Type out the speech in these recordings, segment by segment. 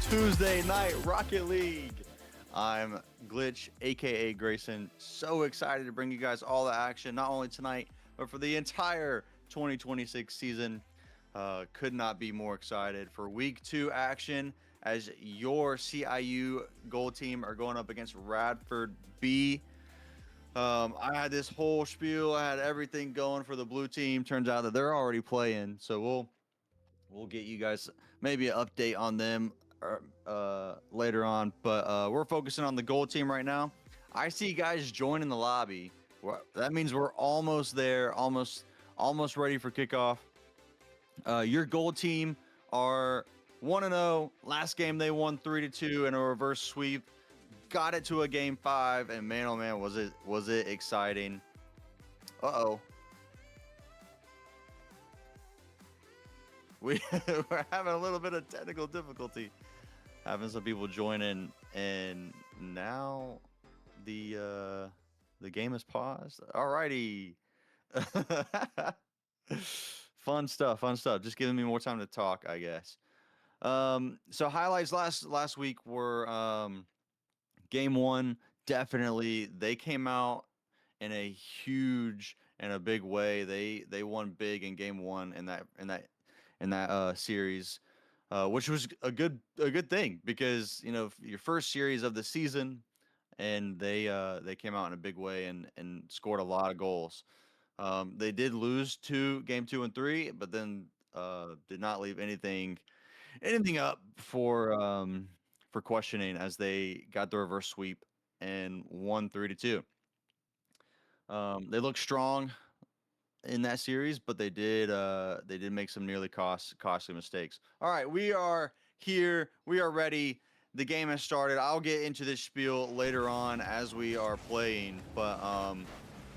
Tuesday Night Rocket League. I'm Glitch, aka Grayson. So excited to bring you guys all the action, not only tonight, but for the entire 2026 season. Could not be more excited for week 2 action as your CIU Gold team are going up against Radford B. I had this whole spiel. I had everything going for the blue team. Turns out that they're already playing, so we'll get you guys maybe an update on them later on. But we're focusing on the gold team right now. I see guys joining the lobby. That means we're almost there, almost ready for kickoff. Your gold team are 1-0. Last game they won 3-2 in a reverse sweep. Got it to a game 5, and man, oh man, was it exciting. Uh-oh. We're having a little bit of technical difficulty. Having some people join in, and now the game is paused. Alrighty. Fun stuff. Just giving me more time to talk, I guess. So highlights last week were game 1. Definitely, they came out in a huge and a big way. They won big in game 1 in that series, which was a good thing because your first series of the season, and they came out in a big way and scored a lot of goals. They did lose to game 2 and 3, but then did not leave anything up for questioning as they got the reverse sweep and won 3-2. They look strong in that series, but they did make some nearly costly mistakes. All right, we are here. We are ready. The game has started. I'll get into this spiel later on as we are playing, but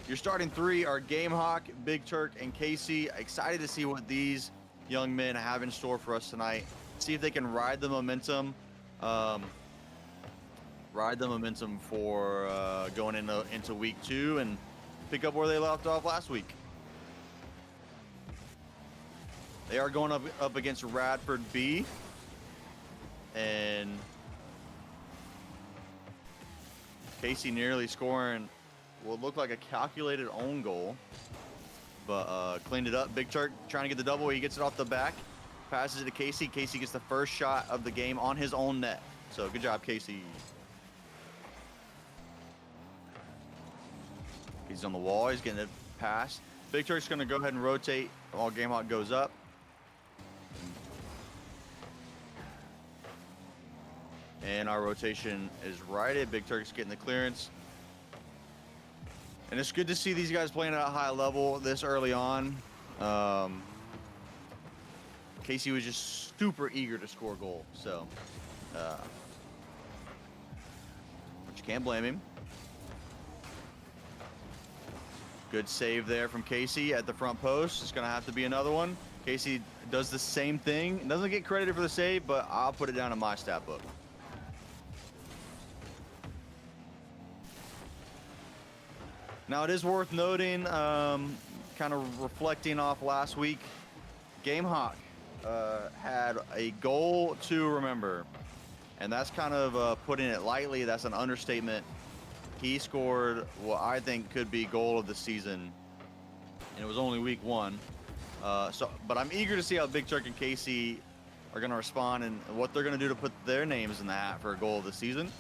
your starting 3 are Gamehawk, Big Turk, and Casey. Excited to see what these young men have in store for us tonight. See if they can ride the momentum. For going into week 2 and pick up where they left off last week. They are going up against Radford B, and Casey nearly scoring what looked like a calculated own goal, but cleaned it up. Big Turk trying to get the double. He gets it off the back, passes it to Casey. Casey gets the first shot of the game on his own net. So good job, Casey. He's on the wall. He's getting it passed. Big Turk's going to go ahead and rotate while Gamehawk goes up. And our rotation is righted. Big Turk's getting the clearance. And it's good to see these guys playing at a high level this early on. Casey was just super eager to score a goal. So, but you can't blame him. Good save there from Casey at the front post. It's going to have to be another one. Casey does the same thing. Doesn't get credited for the save, but I'll put it down in my stat book. Now, it is worth noting, kind of reflecting off last week, Gamehawk had a goal to remember. And that's kind of putting it lightly. That's an understatement. He scored what I think could be goal of the season, and it was only week 1. But I'm eager to see how Big Turk and Casey are going to respond and what they're going to do to put their names in the hat for a goal of the season.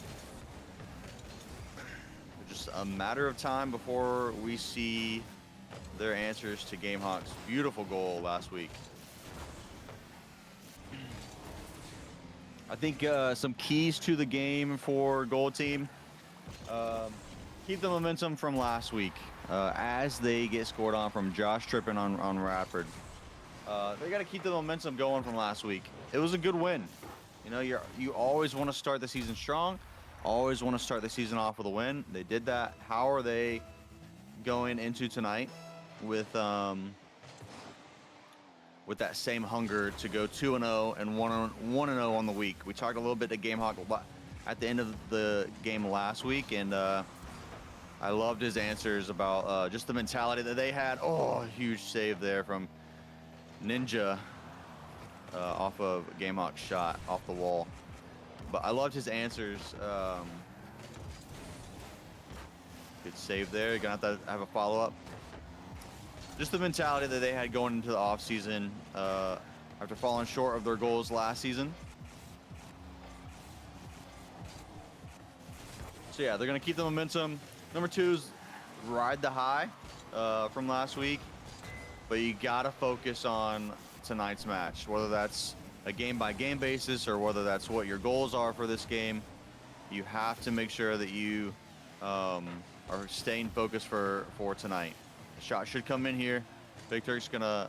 Just a matter of time before we see their answers to Gamehawk's beautiful goal last week. I think some keys to the game for Gold Team. Keep the momentum from last week as they get scored on from Josh tripping on Radford. They got to keep the momentum going from last week. It was a good win. You always want to start the season strong. Always want to start the season off with a win. They did that. How are they going into tonight with that same hunger to go 2-0 and 1-0 on the week? We talked a little bit to Gamehawk at the end of the game last week, and I loved his answers about just the mentality that they had. Oh, huge save there from Ninja off of Gamehawk's shot off the wall. But I loved his answers. Good save there. You're going to have a follow-up. Just the mentality that they had going into the offseason after falling short of their goals last season. So, yeah, they're going to keep the momentum. Number 2 is ride the high from last week. But you got to focus on tonight's match, whether that's a game-by-game basis or whether that's what your goals are for this game. You have to make sure that you are staying focused for tonight. The shot should come in here. Big Turk's going to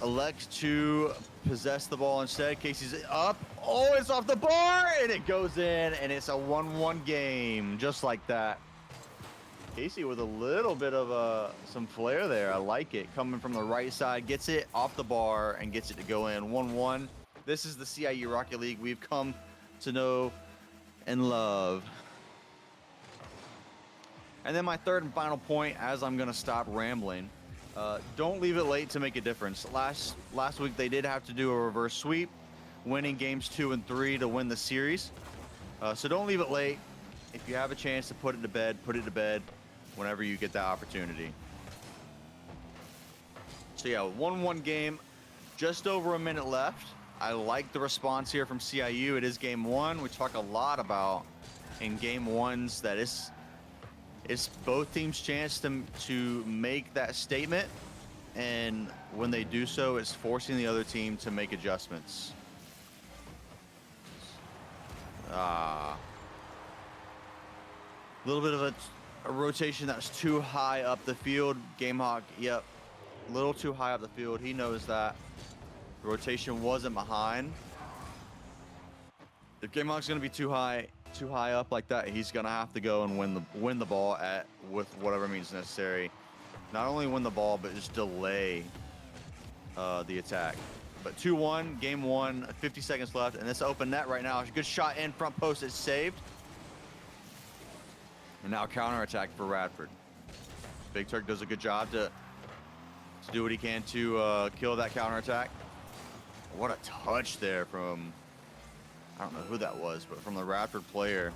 elect to possess the ball instead. Casey's up. Oh, it's off the bar, and it goes in, and it's a 1-1 game, just like that. Casey with a little bit of some flair there. I like it. Coming from the right side, gets it off the bar and gets it to go in. 1-1. This is the CIU Rocket League we've come to know and love. And then my third and final point, as I'm going to stop rambling, don't leave it late to make a difference. Last week they did have to do a reverse sweep, winning games 2 and 3 to win the series. So don't leave it late. If you have a chance to put it to bed, put it to bed whenever you get that opportunity. So yeah, 1-1 game, just over a minute left. I like the response here from CIU. It is game 1. We talk a lot about in game 1s that it's both teams' chance to make that statement, and when they do so, it's forcing the other team to make adjustments. A little bit of a rotation that's too high up the field. Gamehawk, yep, a little too high up the field. He knows that. The rotation wasn't behind. If Gamehawk's gonna be too high up like that, he's gonna have to go and win the ball with whatever means necessary. Not only win the ball, but just delay the attack. But 2-1, game 1, 50 seconds left, and this open net right now. Good shot in, front post is saved. And now counterattack for Radford. Big Turk does a good job to do what he can to kill that counterattack. What a touch there from, I don't know who that was, but from the Radford player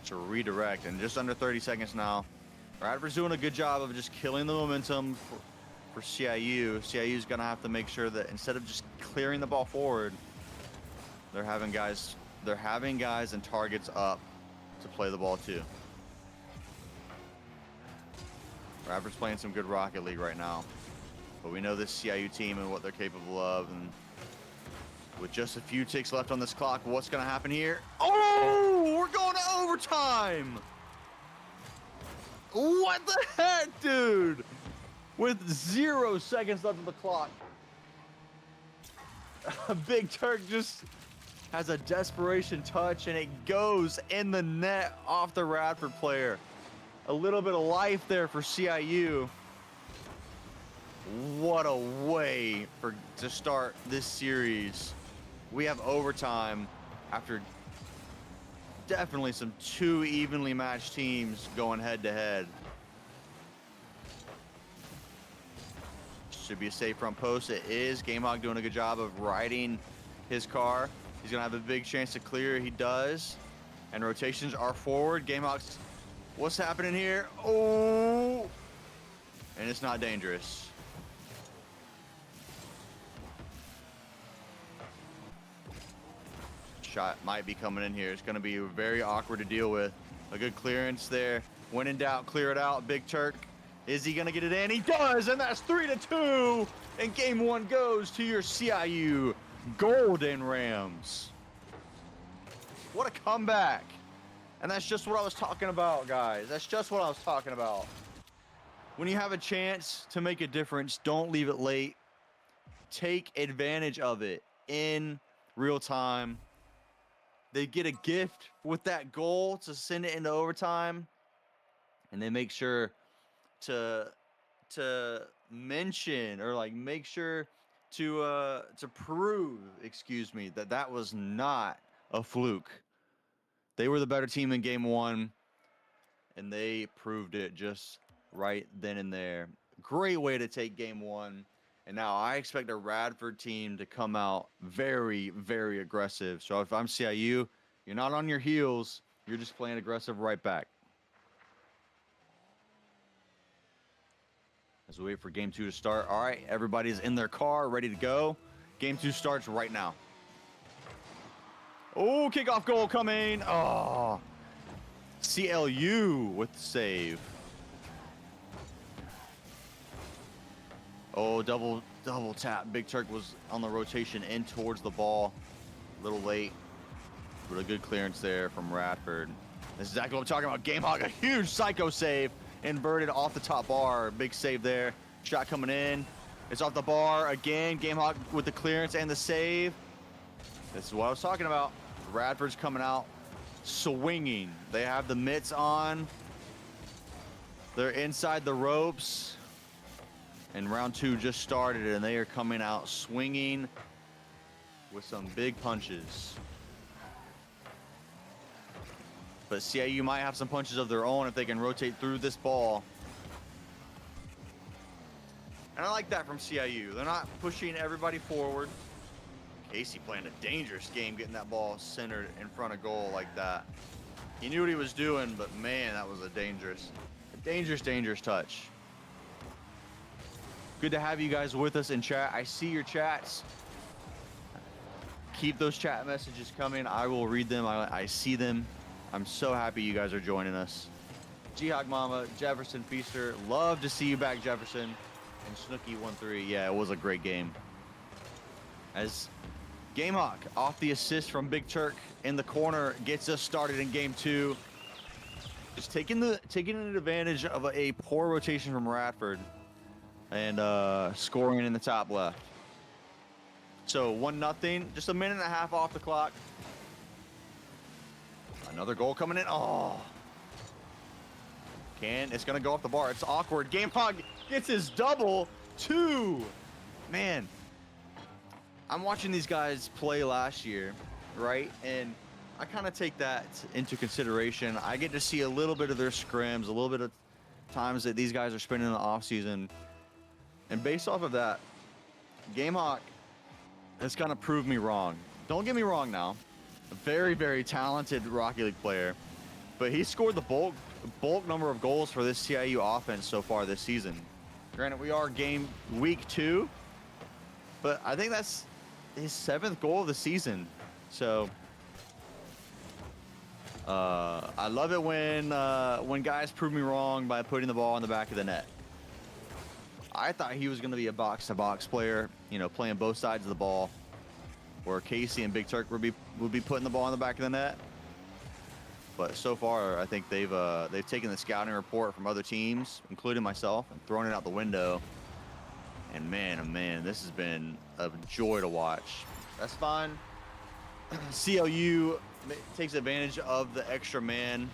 to redirect. And just under 30 seconds now. Radford's doing a good job of just killing the momentum for CIU. CIU's going to have to make sure that instead of just clearing the ball forward, they're having guys and targets up to play the ball too. Radford's playing some good Rocket League right now, but we know this CIU team and what they're capable of, and with just a few ticks left on this clock, what's going to happen here? Oh, we're going to overtime! What the heck, dude? With 0 seconds left on the clock, Big Turk just has a desperation touch, and it goes in the net off the Radford player. A little bit of life there for CIU. What a way to start this series. We have overtime after definitely some 2 evenly matched teams going head to head. Should be a safe front post. It is. Gamehawk doing a good job of riding his car. He's going to have a big chance to clear. He does. And rotations are forward. Gamehawk's, what's happening here? Oh! And it's not dangerous. Shot might be coming in here. It's going to be very awkward to deal with. A good clearance there. When in doubt, clear it out. Big Turk. Is he going to get it in? He does, and that's 3-2. And game 1 goes to your CIU Golden Rams. What a comeback. And that's just what I was talking about, guys. That's just what I was talking about. When you have a chance to make a difference, don't leave it late. Take advantage of it in real time. They get a gift with that goal to send it into overtime. And they make sure to mention, or like make sure to prove, excuse me, that was not a fluke. They were the better team in game 1, and they proved it just right then and there. Great way to take game 1. And now I expect a Radford team to come out very, very aggressive. So if I'm CIU, you're not on your heels. You're just playing aggressive right back. As we wait for game 2 to start. All right, everybody's in their car, ready to go. Game 2 starts right now. Oh, kickoff goal coming. Oh, CLU with the save. Oh, double tap. Big Turk was on the rotation in towards the ball. A little late, but a good clearance there from Radford. This is exactly what I'm talking about. Gamehawk, a huge psycho save. Inverted off the top bar. Big save there. Shot coming in. It's off the bar again. Gamehawk with the clearance and the save. This is what I was talking about. Radford's coming out swinging. They have the mitts on. They're inside the ropes. And round 2 just started, and they are coming out swinging with some big punches. But CIU might have some punches of their own if they can rotate through this ball. And I like that from CIU. They're not pushing everybody forward. Casey playing a dangerous game, getting that ball centered in front of goal like that. He knew what he was doing, but man, that was a dangerous touch. Good to have you guys with us in chat. I see your chats. Keep those chat messages coming. I will read them. I see them. I'm so happy you guys are joining us. Jihawk Mama, Jefferson Feaster. Love to see you back, Jefferson. And Snooky13. Yeah, it was a great game. As Gamehawk off the assist from Big Turk in the corner gets us started in game 2. Just taking advantage of a poor rotation from Radford and scoring in the top left. So 1-0, just a minute and a half off the clock. Another goal coming in. Oh, it's gonna go off the bar. It's awkward. Gamehawk gets his double. 2. Man, I'm watching these guys play last year, right? And I kind of take that into consideration. I get to see a little bit of their scrims, a little bit of times that these guys are spending in the off season. And based off of that, Gamehawk has kind of proved me wrong. Don't get me wrong now. A very, very talented Rocket League player. But he scored the bulk number of goals for this CIU offense so far this season. Granted, we are week 2. But I think that's his 7th goal of the season. So I love it when guys prove me wrong by putting the ball in the back of the net. I thought he was going to be a box-to-box player, you know, playing both sides of the ball, where Casey and Big Turk would be putting the ball in the back of the net. But so far, I think they've taken the scouting report from other teams, including myself, and thrown it out the window. And man, oh man, this has been a joy to watch. That's fine. CLU takes advantage of the extra man.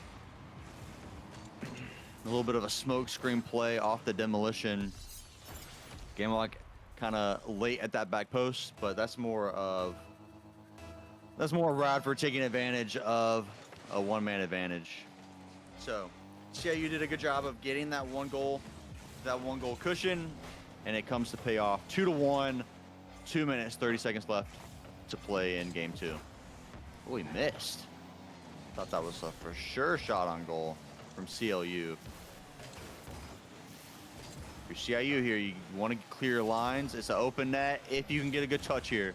A little bit of a smoke screen play off the demolition. Gamehawk kind of late at that back post, but that's more Radford taking advantage of a one-man advantage. So CIU did a good job of getting that one goal cushion, and it comes to pay off. 2-1, 2 minutes, 30 seconds left to play in game 2. Oh, he missed. Thought that was a for sure shot on goal from CLU. If you're CIU here, you want to clear your lines. It's an open net if you can get a good touch here.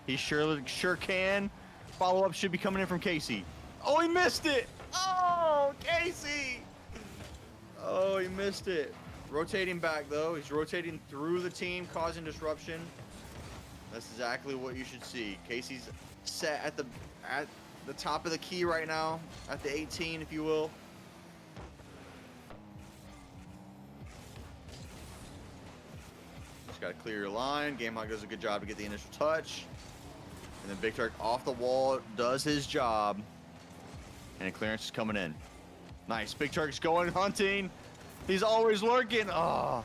He sure can. Follow-up should be coming in from Casey. Oh, he missed it. Oh, Casey. Oh, he missed it. Rotating back, though. He's rotating through the team, causing disruption. That's exactly what you should see. Casey's set at the top of the key right now, at the 18, if you will. Just got to clear your line. Gamehawk does a good job to get the initial touch. And then Big Turk off the wall does his job. And a clearance is coming in. Nice. Big Turk's going hunting. He's always lurking. Oh,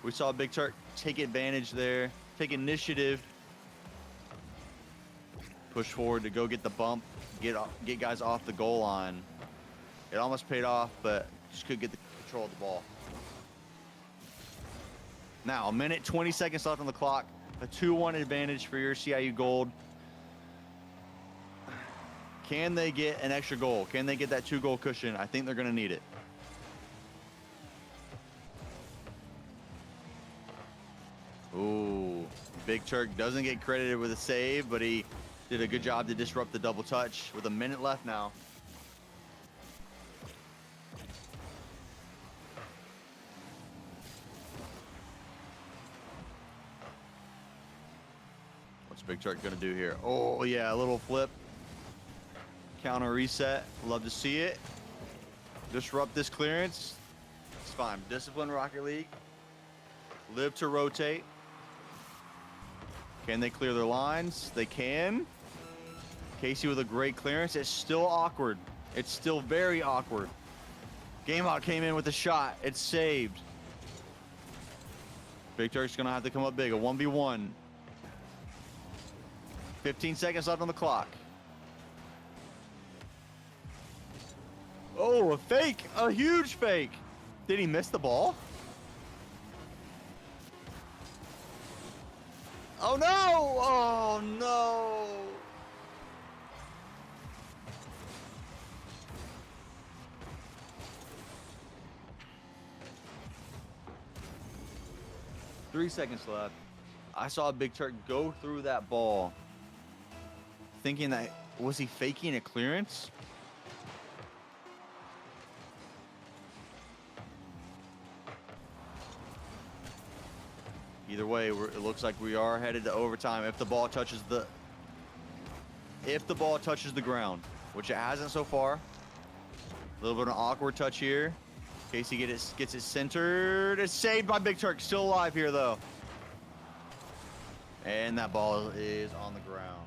we saw Big Turk take advantage there, take initiative, push forward to go get the bump, get guys off the goal line. It almost paid off, but just couldn't get the control of the ball. Now, a minute, 20 seconds left on the clock. A 2-1 advantage for your CIU Gold. Can they get an extra goal? Can they get that 2-goal cushion? I think they're going to need it. Ooh, Big Turk doesn't get credited with a save, but he did a good job to disrupt the double touch with a minute left now. What's Big Turk going to do here? Oh, yeah, a little flip. Counter reset. Love to see it. Disrupt this clearance. It's fine. Discipline Rocket League. Live to rotate. Can they clear their lines? They can. Casey with a great clearance. It's still awkward. It's still very awkward. Gameout came in with a shot. It's saved. Big Turk's going to have to come up big. A 1v1. 15 seconds left on the clock. Oh, a fake. A huge fake. Did he miss the ball? Oh, no. Oh, no. Three seconds left. I saw Big Turk go through that ball thinking that, was he faking a clearance? Either way, it looks like we are headed to overtime if the ball touches the ground, which it hasn't so far. A little bit of an awkward touch here. Casey gets it centered. It's saved by Big Turk. Still alive here though. And that ball is on the ground.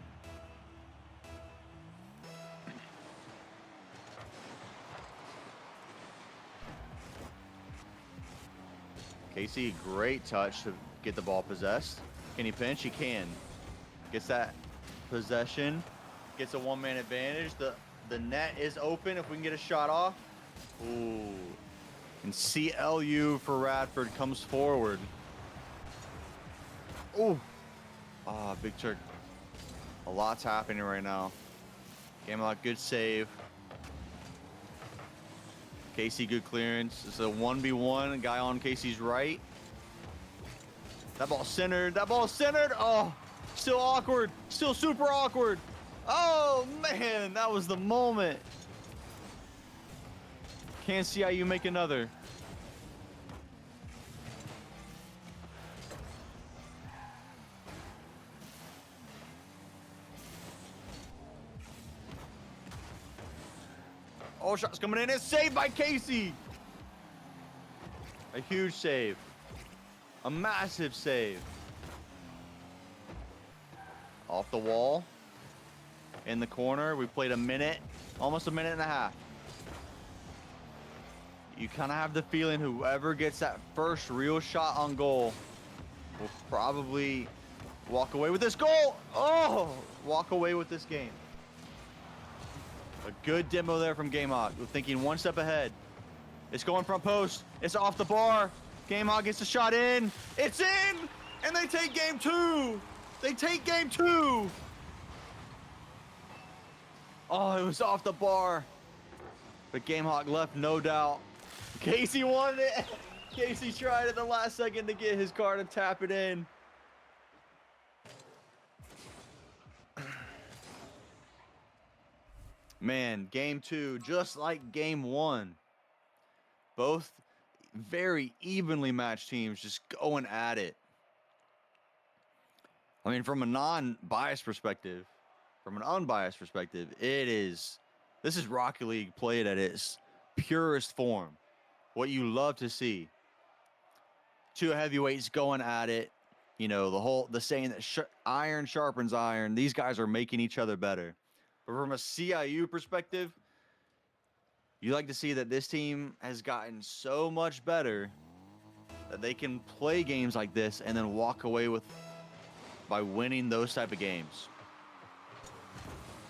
Casey, great touch to get the ball possessed. Can he pinch? He can. Gets that possession. Gets a one-man advantage. The net is open if we can get a shot off. Ooh. And CLU for Radford comes forward. Ooh. Ah, Big Turk. A lot's happening right now. Game out, good save. Casey, good clearance. It's a 1v1. A guy on Casey's right. That ball centered. That ball centered. Oh, still awkward. Still super awkward. Oh, man. That was the moment. Can CIU make another? Oh, shot's coming in. It's saved by Casey. A huge save. A massive save. Off the wall. In the corner. We played a minute. Almost a minute and a half. You kind of have the feeling whoever gets that first real shot on goal will probably walk away with this goal. Oh, walk away with this game. A good demo there from GameHawk. We're thinking one step ahead. It's going front post. It's off the bar. GameHawk gets the shot in. It's in! And they take game two. They take game two. Oh, it was off the bar. But GameHawk left no doubt. Casey wanted it. Casey tried at the last second to get his car to tap it in. Man, game two, just like game one. Both very evenly matched teams just going at it. I mean, from a non-biased perspective, from an unbiased perspective, this is Rocket League played at its purest form. What you love to see. Two heavyweights going at it. You know, the saying that iron sharpens iron. These guys are making each other better. But from a CIU perspective, you like to see that this team has gotten so much better that they can play games like this and then walk away by winning those type of games.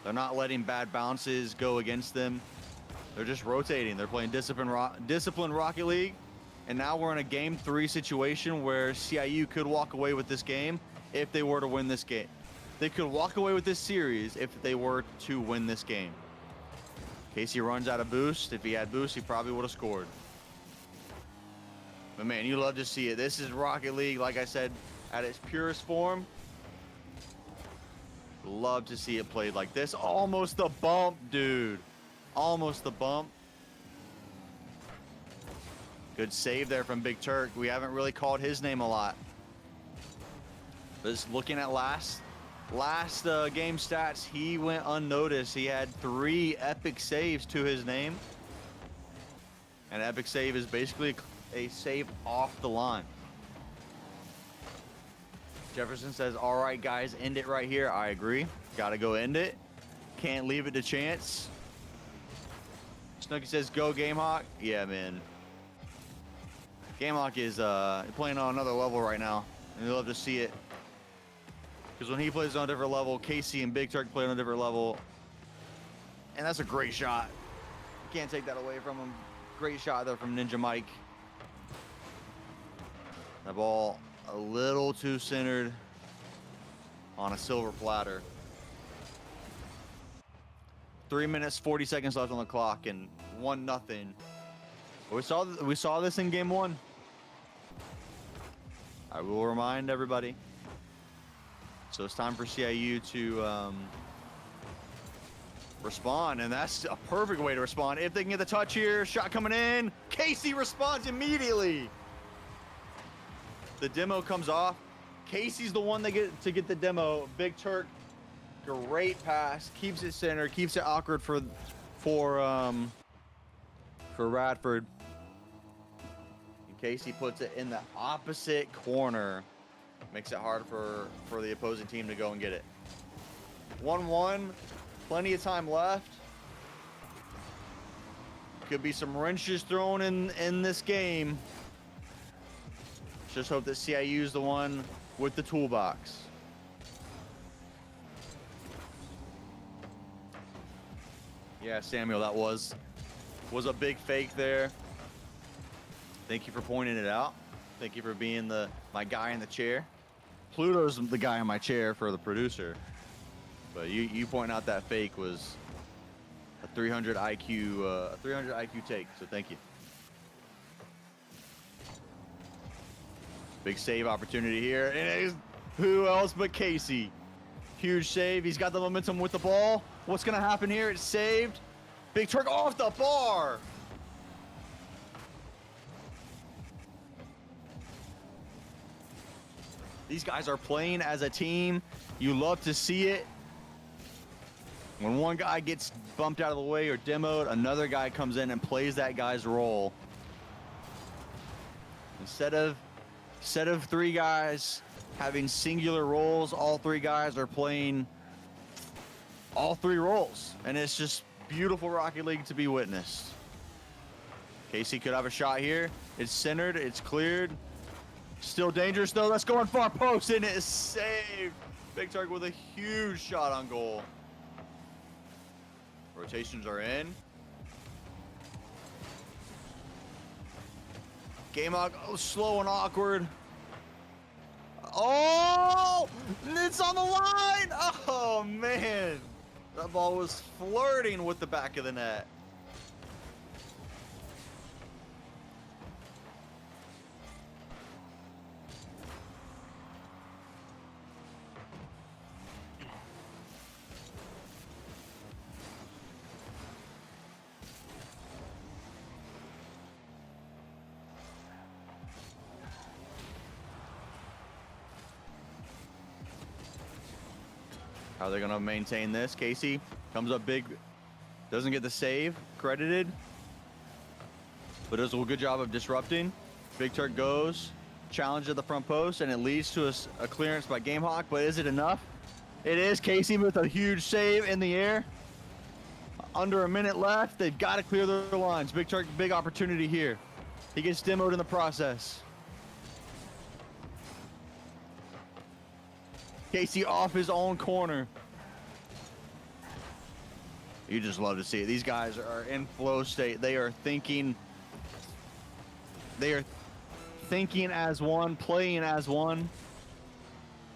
They're not letting bad bounces go against them. They're just rotating. They're playing Discipline Rocket League. And now we're in a game 3 situation where CIU could walk away with this game if they were to win this game. They could walk away with this series if they were to win this game. Casey runs out of boost. If he had boost, he probably would have scored. But man, you love to see it. This is Rocket League, like I said, at its purest form. Love to see it played like this. Almost the bump, dude. Almost the bump. Good save there from Big Turk. We haven't really called his name a lot. But just looking at last game stats, he went unnoticed. He had 3 epic saves to his name. An epic save is basically a save off the line. Jefferson says, all right, guys, end it right here. I agree. Got to go end it. Can't leave it to chance. Snooki says, go Gamehawk. Yeah, man. Gamehawk is playing on another level right now. And we love to see it. Because when he plays on a different level, Casey and Big Turk play on a different level. And that's a great shot. You can't take that away from him. Great shot there from Ninja Mike. The ball a little too centered on a silver platter. 3 minutes, 40 seconds left on the clock, and 1-0. We saw this in game 1. I will remind everybody. So it's time for CIU to respond, and that's a perfect way to respond. If they can get the touch here, shot coming in. Casey responds immediately. The demo comes off. Casey's the one that get the demo. Big Turk, great pass, keeps it centered, keeps it awkward for Radford. And Casey puts it in the opposite corner. Makes it hard for the opposing team to go and get it. 1-1, plenty of time left. Could be some wrenches thrown in this game. Just hope that CIU is the one with the toolbox. Yeah, Samuel, that was a big fake there. Thank you for pointing it out. Thank you for being my guy in the chair. Pluto's the guy in my chair for the producer. But you pointing out that fake was a 300 IQ take. So thank you. Big save opportunity here, and it is who else but Casey. Huge save. He's got the momentum with the ball. What's gonna happen here? It's saved. Big Turk off the bar. These guys are playing as a team. You love to see it. When one guy gets bumped out of the way or demoed, another guy comes in and plays that guy's role. Instead of 3 guys having singular roles, all 3 guys are playing all 3 roles. And it's just beautiful Rocket League to be witnessed. Casey could have a shot here. It's centered, it's cleared. Still dangerous though. Let's go on far post, and it is saved. Big Turk with a huge shot on goal. Rotations are in. Gamehawk, slow and awkward. Oh, it's on the line. Oh man, that ball was flirting with the back of the net. How are they gonna maintain this? Casey comes up big, doesn't get the save credited, but does a good job of disrupting. Big Turk goes, challenge at the front post, and it leads to a clearance by Gamehawk, but is it enough? It is. Casey with a huge save in the air. Under a minute left, they've got to clear their lines. Big Turk, big opportunity here. He gets demoed in the process. Casey off his own corner. You just love to see it. These guys are in flow state. They are thinking thinking as one, playing as one.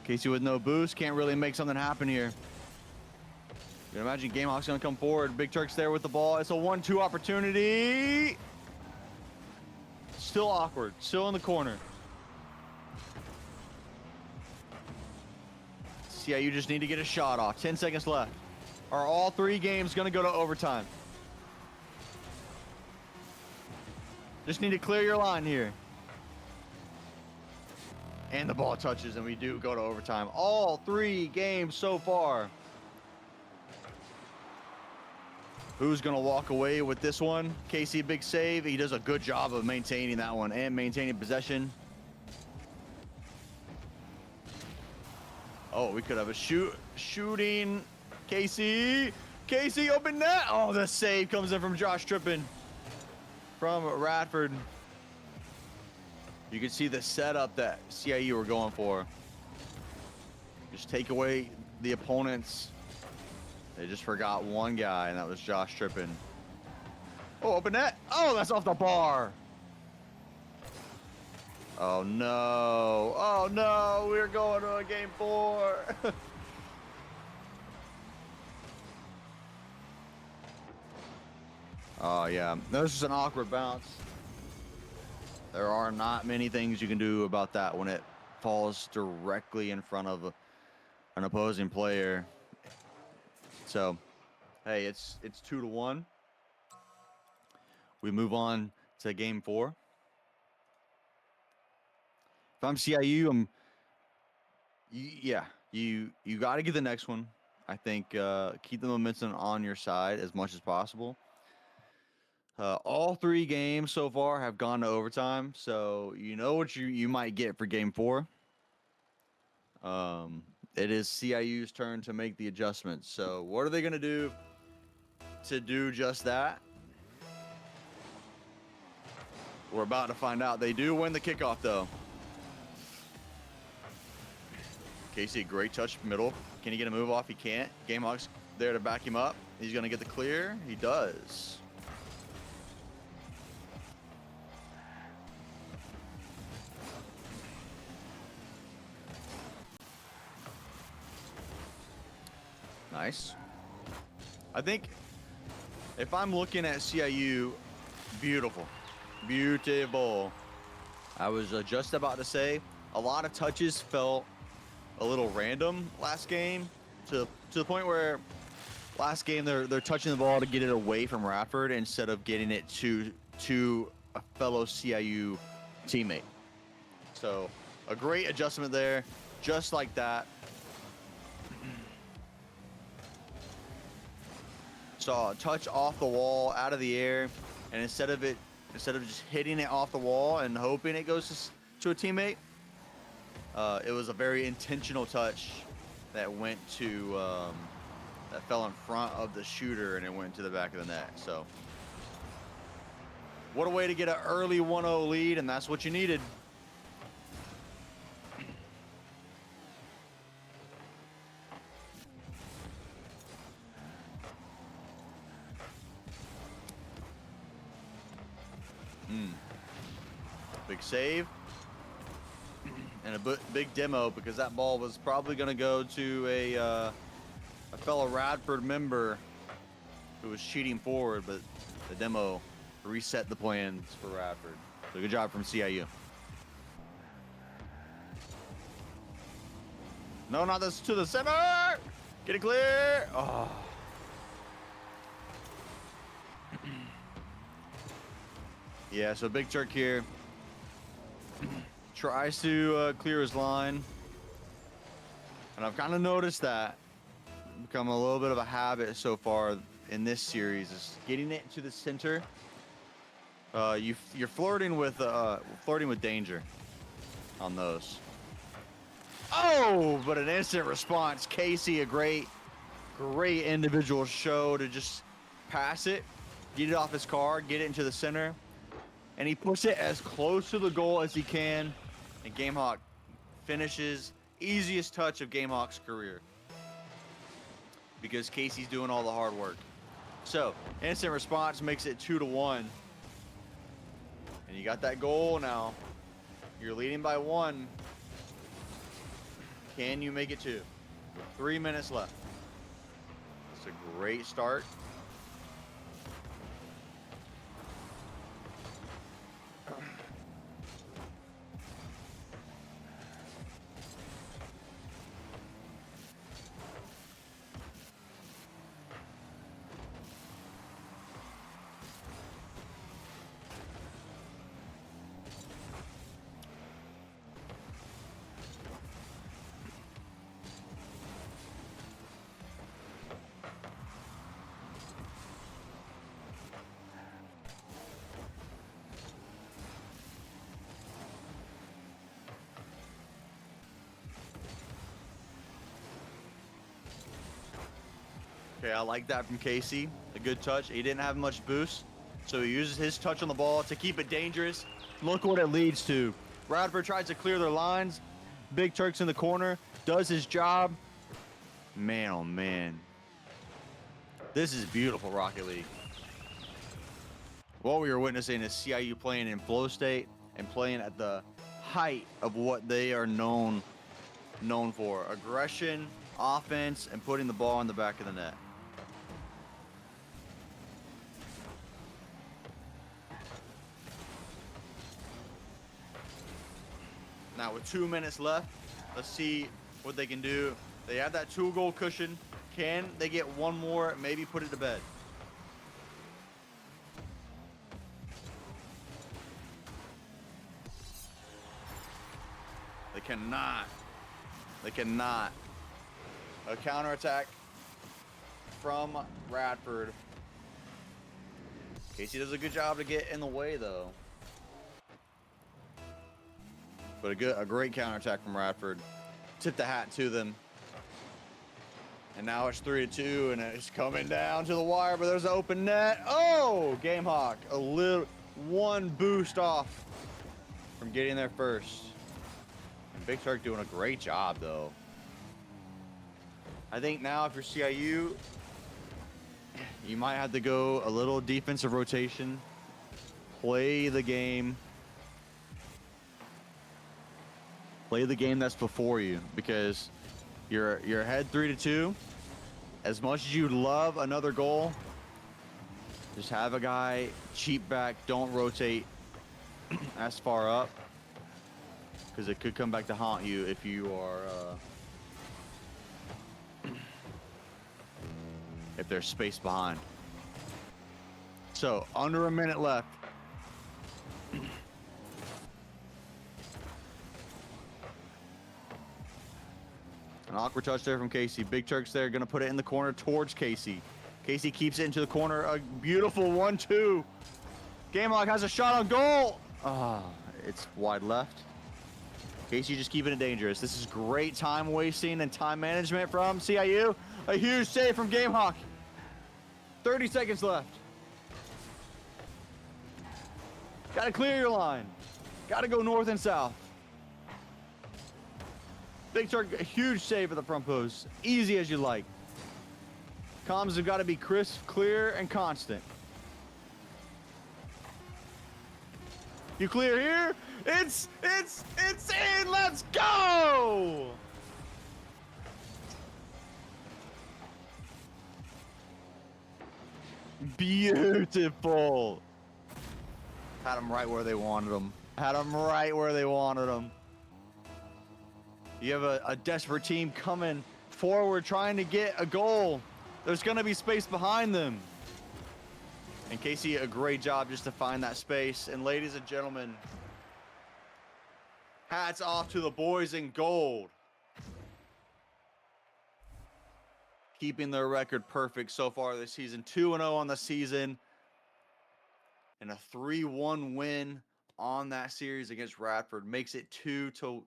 Casey with no boost, can't really make something happen here. You can imagine Gamehawk's gonna come forward. Big Turk's there with the ball. It's a 1-2 opportunity. Still awkward, still in the corner. CIU just need to get a shot off. 10 seconds left. Are all 3 games gonna go to overtime? Just need to clear your line here. And the ball touches, and we do go to overtime. All 3 games so far. Who's going to walk away with this one? Casey, big save. He does a good job of maintaining that one and maintaining possession. Oh, we could have a shooting. Casey, open net. Oh, the save comes in from Josh Trippin from Radford. You can see the setup that CIU were going for. Just take away the opponents. They just forgot one guy, and that was Josh Trippin. Oh, open net. Oh, that's off the bar. Oh, no. Oh, no. We're going to a game 4. Oh, yeah. That was just an awkward bounce. There are not many things you can do about that when it falls directly in front of an opposing player. So, hey, it's 2-1. We move on to game 4. If I'm CIU, you got to get the next one. I think keep the momentum on your side as much as possible. All 3 games so far have gone to overtime, so you know what you might get for game 4. It is CIU's turn to make the adjustments. So what are they going to do just that? We're about to find out. They do win the kickoff, though. Casey, great touch middle. Can he get a move off? He can't. Gamehawk's there to back him up. He's going to get the clear. He does. Nice. I think if I'm looking at CIU, beautiful. I was just about to say a lot of touches felt a little random last game to the point where last game they're touching the ball to get it away from Radford instead of getting it to a fellow CIU teammate. So a great adjustment there, just like that. Saw a touch off the wall, out of the air, and instead of just hitting it off the wall and hoping it goes to a teammate, it was a very intentional touch that went to that fell in front of the shooter and it went to the back of the net. So, what a way to get an early 1-0 lead, and that's what you needed. Big save and a big demo, because that ball was probably going to go to a fellow Radford member who was cheating forward, but the demo reset the plans for Radford. So good job from CIU. No, not this, to the center. Get it clear. Oh. Yeah, so Big Turk here tries to clear his line. And I've kind of noticed that become a little bit of a habit so far in this series is getting it to the center. You're flirting with danger on those. Oh, but an instant response. Casey, a great individual show to just pass it, get it off his car, get it into the center. And he puts it as close to the goal as he can. And Gamehawk finishes. Easiest touch of Gamehawk's career. Because Casey's doing all the hard work. So, instant response makes it 2-1. And you got that goal now. You're leading by 1. Can you make it 2? 3 minutes left. It's a great start. Okay, I like that from Casey. A good touch. He didn't have much boost, so he uses his touch on the ball to keep it dangerous. Look what it leads to. Radford tries to clear their lines. Big Turk's in the corner, does his job. Man, oh man. This is beautiful Rocket League. What we are witnessing is CIU playing in flow state and playing at the height of what they are known for. Aggression, offense, and putting the ball in the back of the net. Now with 2 minutes left, let's see what they can do. They have that 2-goal cushion. Can they get one more, maybe put it to bed? They cannot. They cannot. A counterattack from Radford. Casey does a good job to get in the way, though. But a great counterattack from Radford. Tip the hat to them. And now it's 3-2, and it's coming down to the wire, but there's an open net. Oh, Gamehawk, a little one boost off from getting there first. And Big Turk doing a great job, though. I think now if you're CIU, you might have to go a little defensive rotation, play the game. Play the game that's before you, because you're ahead 3-2. As much as you'd love another goal, just have a guy cheap back. Don't rotate as far up, because it could come back to haunt you if you are if there's space behind. So under a minute left. An awkward touch there from Casey. Big Turk's there, gonna put it in the corner towards Casey. Casey keeps it into the corner. A beautiful 1-2. Gamehawk has a shot on goal. It's wide left. Casey just keeping it dangerous. This is great time wasting and time management from CIU. A huge save from Gamehawk. 30 seconds left. Gotta clear your line. Gotta go north and south. Big Turk, a huge save at the front post. Easy as you like. Comms have got to be crisp, clear, and constant. You clear here? It's in! Let's go! Beautiful. Had them right where they wanted them. Had them right where they wanted them. You have a desperate team coming forward trying to get a goal. There's going to be space behind them. And Casey, a great job just to find that space. And ladies and gentlemen, hats off to the boys in gold. Keeping their record perfect so far this season. 2-0 on the season. And a 3-1 win on that series against Radford makes it 2-0.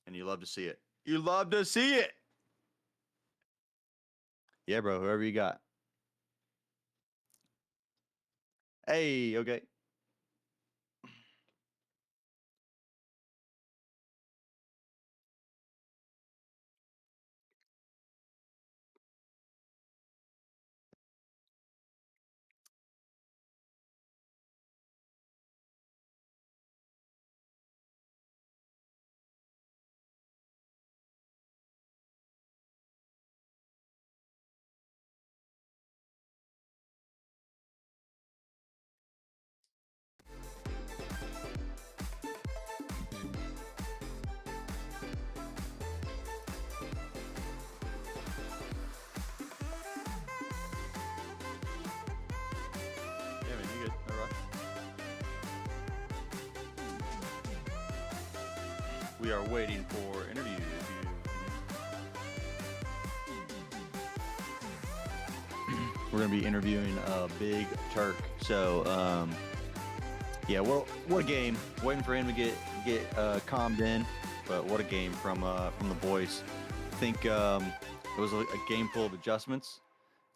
And you love to see it. You love to see it. Yeah, bro, whoever you got. Hey, okay. We are waiting for interview. We're gonna be interviewing Big Turk. So yeah, what a game! Waiting for him to get calmed in, but what a game from the boys. I think it was a game full of adjustments,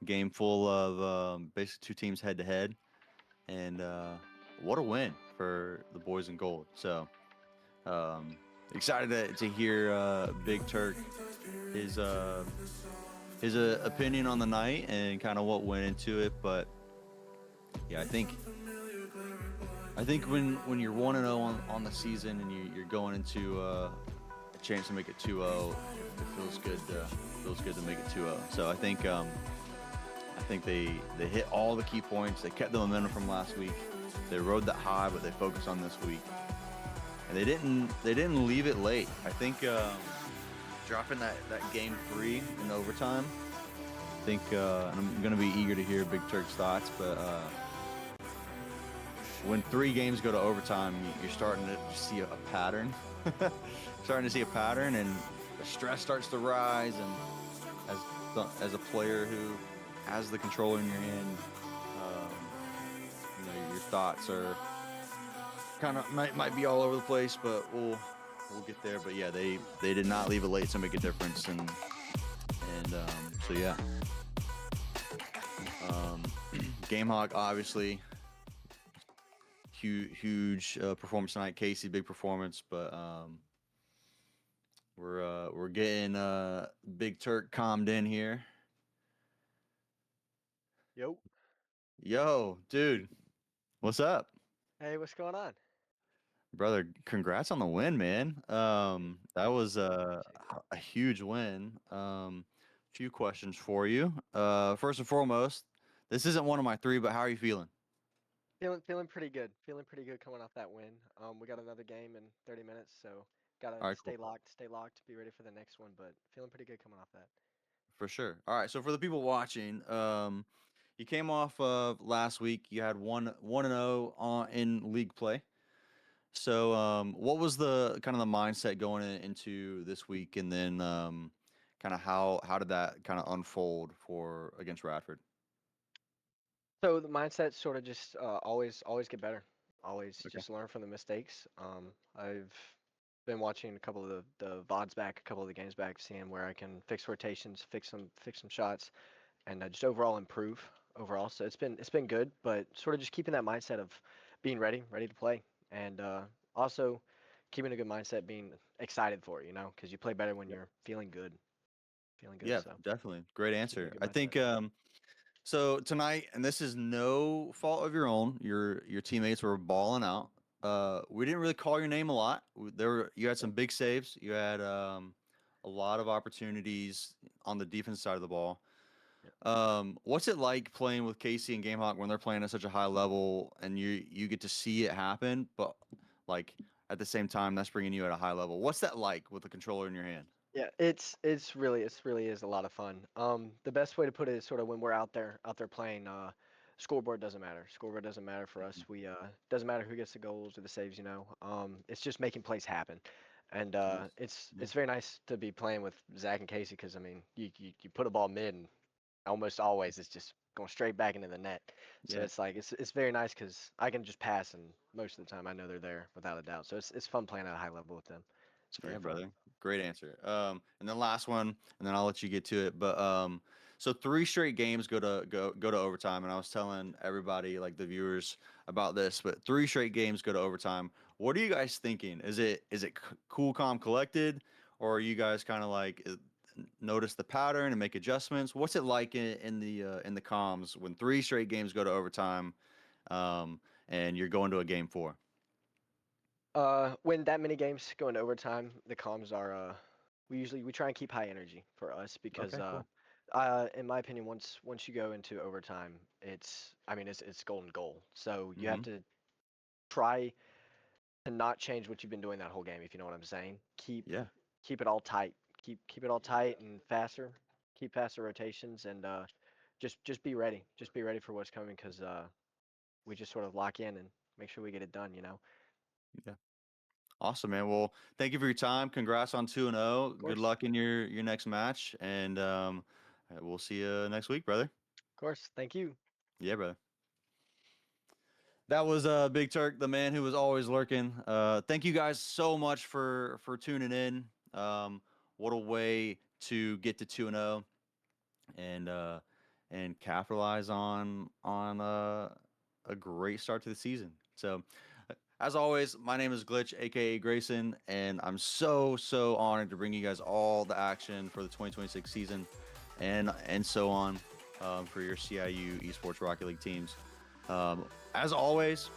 a game full of basically two teams head to head, and what a win for the boys in gold. So um, excited to hear Big Turk his opinion on the night and kind of what went into it. But yeah, I think when you're 1-0 on the season and you're going into a chance to make it 2-0, it feels good to make it 2-0. So I think they hit all the key points. They kept the momentum from last week. They rode that high, but they focused on this week, and they didn't leave it late. I think dropping that game 3 in overtime. I think and I'm gonna be eager to hear Big Turk's thoughts, but when 3 games go to overtime, you're starting to see a pattern. Starting to see a pattern, and the stress starts to rise. And as a player who has the controller in your hand, um, your thoughts are kind of might be all over the place, but we'll get there. But yeah, they did not leave it late to make a difference, and so yeah, um, GameHawk obviously huge performance tonight. Casey, big performance, but we're getting Big Turk calmed in here. Yo. Yo, dude, what's up, Hey, what's going on? brother? Congrats on the win, man. Hey, That was appreciate it. a huge win. Few questions for you. First and foremost, this isn't one of my 3, but how are you feeling? Feeling pretty good. Feeling pretty good coming off that win. We got another game in 30 minutes, so gotta All right, cool. stay locked, be ready for the next one. But feeling pretty good coming off that. For sure. All right. So for the people watching, you came off of last week. You had 1-0 on in league play. So what was the kind of the mindset going into this week, and then kind of how did that kind of unfold for against Radford? So the mindset sort of just always get better. Always Okay. just learn from the mistakes. I've been watching a couple of the VODs back, a couple of the games back, seeing where I can fix rotations, fix some shots, and just overall improve overall. So it's been good, but sort of just keeping that mindset of being ready to play, and also keeping a good mindset, being excited for it, because you play better when Yep. you're feeling good. Yeah, So definitely. Great keeping a answer. good I mindset. think so tonight, and this is no fault of your own. Your teammates were balling out. We didn't really call your name a lot. You had some big saves. You had a lot of opportunities on the defense side of the ball. Yeah. What's it like playing with Casey and GameHawk when they're playing at such a high level and you get to see it happen, but like at the same time that's bringing you at a high level. What's that like with the controller in your hand? Yeah, it's really is a lot of fun. The best way to put it is sort of when we're out there playing. Scoreboard doesn't matter. Scoreboard doesn't matter for us. Mhm. We doesn't matter who gets the goals or the saves. It's just making plays happen, and Nice. Yeah. it's very nice to be playing with Zach and Casey because I mean you put a ball mid and almost always it's just going straight back into the net. So Yeah. it's like it's very nice because I can just pass and most of the time I know they're there without a doubt. So it's fun playing at a high level with them. It's very Yeah, fun. brother. Great answer. And then last one, and then I'll let you get to it. But so 3 straight games go to overtime, and I was telling everybody, like the viewers, about this. But 3 straight games go to overtime. What are you guys thinking? Is it cool, calm, collected, or are you guys kind of like notice the pattern and make adjustments? What's it like in the comms when 3 straight games go to overtime, um, and you're going to a game 4? When that many games go into overtime, the comms are we try and keep high energy for us because Okay, cool. in my opinion, once you go into overtime, it's golden goal. So you have Mm-hmm. to try to not change what you've been doing that whole game, if you know what I'm saying. Yeah. Keep it all tight. Keep it all tight and faster. Keep faster rotations and just be ready. Just be ready for what's coming because we just sort of lock in and make sure we get it done. Yeah. Awesome, man. Well, thank you for your time. Congrats on 2-0. Of Good course. luck in your next match, and we'll see you next week, brother. Of course. Thank you. Yeah, brother. That was Big Turk, the man who was always lurking. Thank you guys so much for tuning in. What a way to get to 2-0 and capitalize on a great start to the season. So, as always, my name is Glitch, aka Grayson, and I'm so honored to bring you guys all the action for the 2026 season, and so on for your CIU Esports Rocket League teams. As always,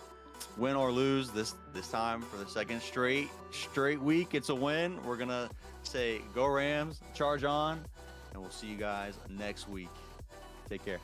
win or lose this time for the second straight week, it's a win. We're gonna say go Rams, charge on, and we'll see you guys next week. Take care.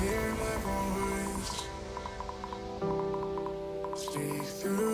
Hear my voice speak through